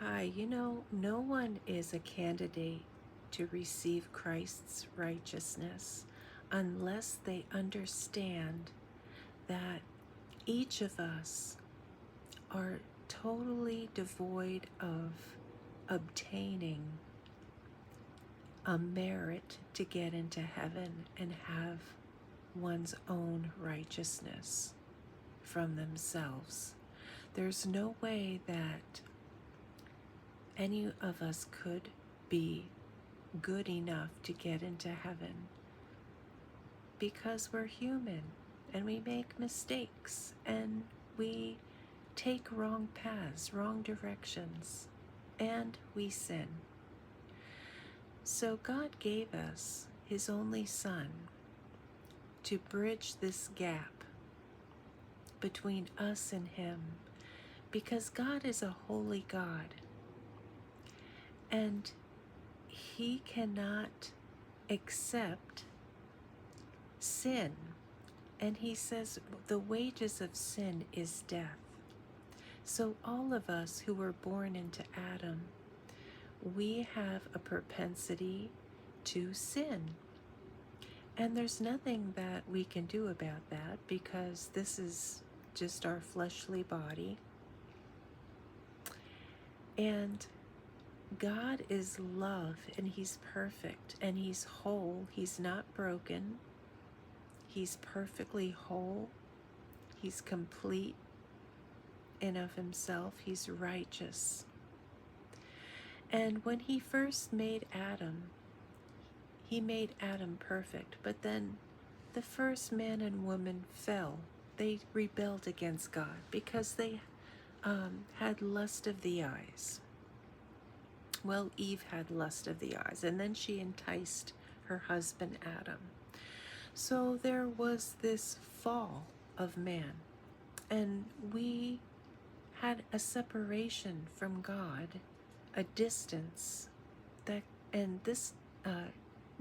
Hi, no one is a candidate to receive Christ's righteousness unless they understand that each of us are totally devoid of obtaining a merit to get into heaven and have one's own righteousness from themselves. There's no way that any of us could be good enough to get into heaven because we're human and we make mistakes and we take wrong paths, wrong directions, and we sin. So God gave us His only Son to bridge this gap between us and Him, because God is a holy God and He cannot accept sin. And He says the wages of sin is death. So all of us who were born into Adam, we have a propensity to sin. And there's nothing that we can do about that because this is just our fleshly body. And God is love and He's perfect and He's whole. He's not broken. He's perfectly whole. He's complete in of Himself. He's righteous. And when He first made Adam, He made Adam perfect. But then the first man and woman fell. They rebelled against God because they had lust of the eyes. Well, Eve had lust of the eyes, and then she enticed her husband Adam. So there was this fall of man, and we had a separation from God, a distance and this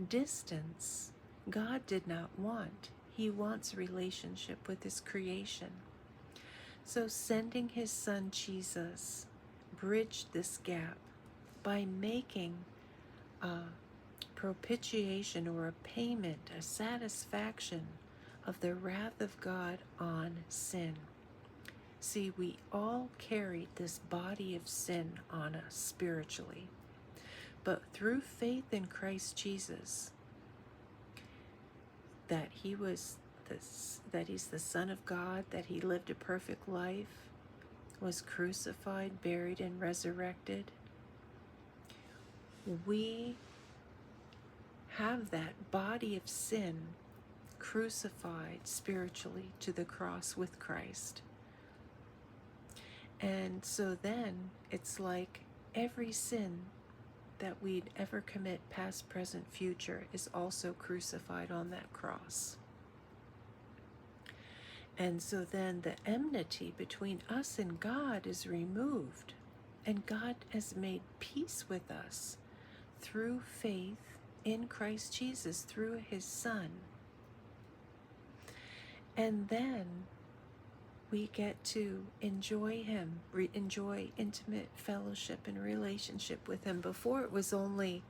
distance God did not want. He wants relationship with His creation. So sending His Son Jesus bridged this gap by making a propitiation or a payment, a satisfaction of the wrath of God on sin. See, we all carried this body of sin on us spiritually. But through faith in Christ Jesus, that He's the Son of God, that He lived a perfect life, was crucified, buried, and resurrected, we have that body of sin crucified spiritually to the cross with Christ. And so then it's like every sin that we'd ever commit, past, present, future, is also crucified on that cross. And so then the enmity between us and God is removed, and God has made peace with us through faith in Christ Jesus, through His Son. And then we get to enjoy Him, enjoy intimate fellowship and relationship with Him. Before, it was only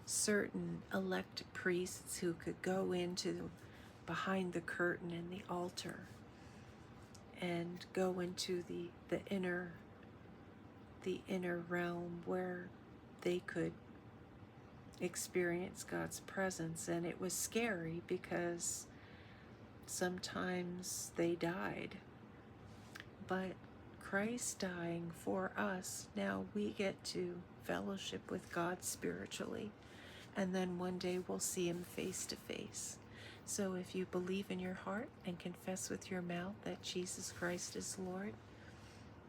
certain elect priests who could go into behind the curtain in the altar and go into the inner realm where they could experience God's presence. And it was scary because sometimes they died. But Christ dying for us, now we get to fellowship with God spiritually. And then one day we'll see Him face to face. So if you believe in your heart and confess with your mouth that Jesus Christ is Lord,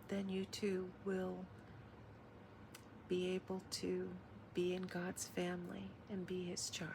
then you too will be able to be in God's family and be His child.